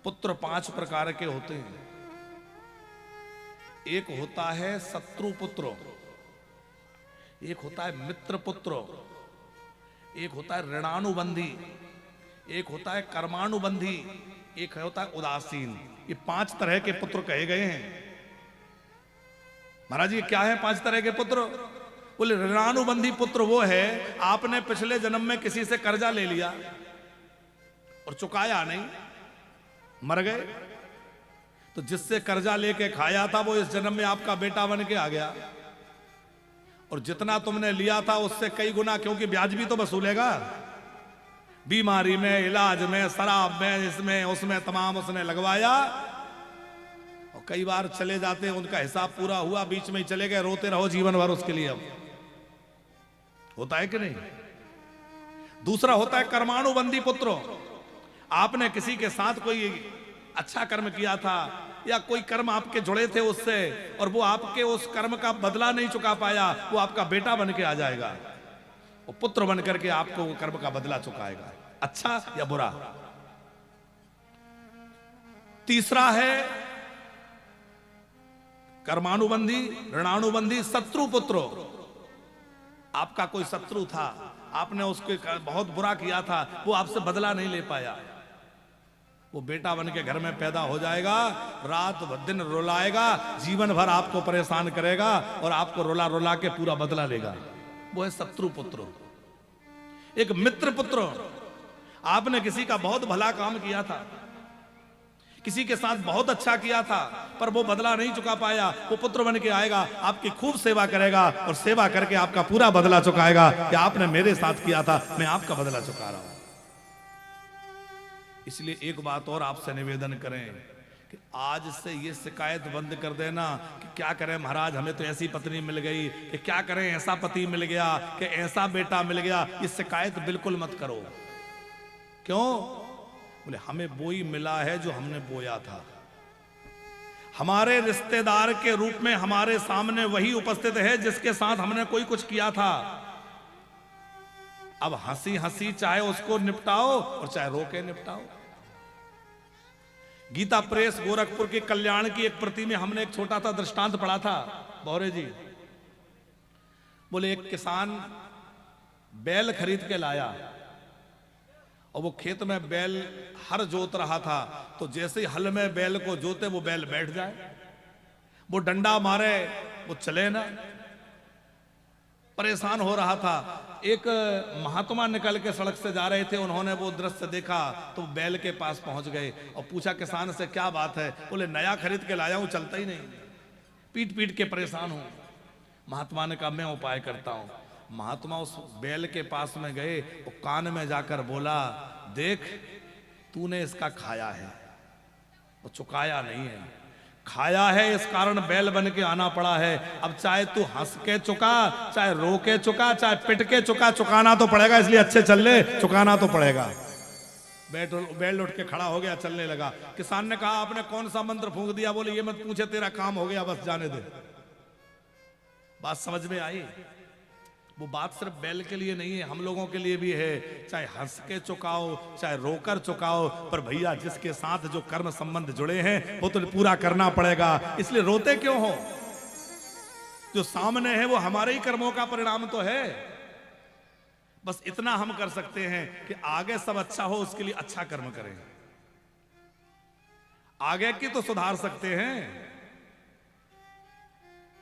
पुत्र 5 प्रकार के होते हैं। एक होता है शत्रु पुत्र, एक होता है मित्र पुत्र, एक होता है ऋणानुबंधी, एक होता है कर्मानुबंधी, एक होता है उदासीन। ये 5 तरह के पुत्र कहे गए हैं। महाराज ये क्या है 5 तरह के पुत्र? बोले ऋणानुबंधी पुत्र वो है, आपने पिछले जन्म में किसी से कर्जा ले लिया और चुकाया नहीं, मर गए, तो जिससे कर्जा लेके खाया था वो इस जन्म में आपका बेटा बन के आ गया, और जितना तुमने लिया था उससे कई गुना, क्योंकि ब्याज भी तो वसूलेगा, बीमारी में, इलाज में, शराब में, इसमें उसमें तमाम उसने लगवाया, और कई बार चले जाते हैं, उनका हिसाब पूरा हुआ, बीच में ही चले गए, रोते रहो जीवन भर उसके लिए। अब होता है कि नहीं? दूसरा होता है कर्मानुबंधी पुत्र। आपने किसी के साथ कोई अच्छा कर्म किया था या कोई कर्म आपके जुड़े थे उससे, और वो आपके उस कर्म का बदला नहीं चुका पाया, वो आपका बेटा बन के आ जाएगा, वो पुत्र बन करके आपको वो कर्म का बदला चुकाएगा, अच्छा या बुरा। तीसरा है कर्मानुबंधी ऋणानुबंधी शत्रु पुत्र। आपका कोई शत्रु था, आपने उसके बहुत बुरा किया था, वो आपसे बदला नहीं ले पाया, वो बेटा बन के घर में पैदा हो जाएगा, रात दिन रुलाएगा, जीवन भर आपको परेशान करेगा और आपको रुला रुला के पूरा बदला लेगा, वो है शत्रु पुत्र। एक मित्र पुत्र, आपने किसी का बहुत भला काम किया था, किसी के साथ बहुत अच्छा किया था, पर वो बदला नहीं चुका पाया, वो पुत्र बन के आएगा, आपकी खूब सेवा करेगा और सेवा करके आपका पूरा बदला चुकाएगा कि आपने मेरे साथ किया था, मैं आपका बदला चुका रहा हूं। इसलिए एक बात और आपसे निवेदन करें कि आज से ये शिकायत बंद कर देना कि क्या करें महाराज, हमें तो ऐसी पत्नी मिल गई, कि क्या करें ऐसा पति मिल गया, कि ऐसा बेटा मिल गया, ये शिकायत बिल्कुल मत करो। क्यों? बोले हमें वही मिला है जो हमने बोया था। हमारे रिश्तेदार के रूप में हमारे सामने वही उपस्थित है जिसके साथ हमने कोई कुछ किया था। अब हंसी हंसी चाहे उसको निपटाओ और चाहे रोके निपटाओ। गीता प्रेस गोरखपुर के कल्याण की एक प्रति में हमने एक छोटा सा दृष्टांत पढ़ा था बौरे जी। बोले एक किसान बैल खरीद के लाया और वो खेत में बैल हर जोत रहा था, तो जैसे ही हल में बैल को जोते वो बैल बैठ जाए, वो डंडा मारे वो चले ना, परेशान हो रहा था। एक महात्मा निकल के सड़क से जा रहे थे, उन्होंने वो दृश्य देखा तो बैल के पास पहुंच गए और पूछा किसान से क्या बात है? बोले नया खरीद के लाया हूं, चलता ही नहीं, पीट पीट के परेशान हूं। महात्मा ने कहा मैं उपाय करता हूं। महात्मा उस बैल के पास में गए, वो कान में जाकर बोला, देख तूने इसका खाया है, वो चुकाया नहीं है, खाया है, इस कारण बैल बन के आना पड़ा है। अब चाहे तू हंस के चुका, चाहे रो के चुका, चाहे पिट के चुका, चुकाना तो पड़ेगा, इसलिए अच्छे चल ले, चुकाना तो पड़ेगा। बैल उठ के खड़ा हो गया, चलने लगा। किसान ने कहा आपने कौन सा मंत्र फूंक दिया? बोले ये मत पूछे, तेरा काम हो गया, बस जाने दे। बात समझ में आई? वो बात सिर्फ बैल के लिए नहीं है, हम लोगों के लिए भी है। चाहे हंस के चुकाओ, चाहे रोकर चुकाओ, पर भैया जिसके साथ जो कर्म संबंध जुड़े हैं वो तो पूरा करना पड़ेगा। इसलिए रोते क्यों हो? जो सामने है वो हमारे ही कर्मों का परिणाम तो है। बस इतना हम कर सकते हैं कि आगे सब अच्छा हो, उसके लिए अच्छा कर्म करें। आगे की तो सुधार सकते हैं,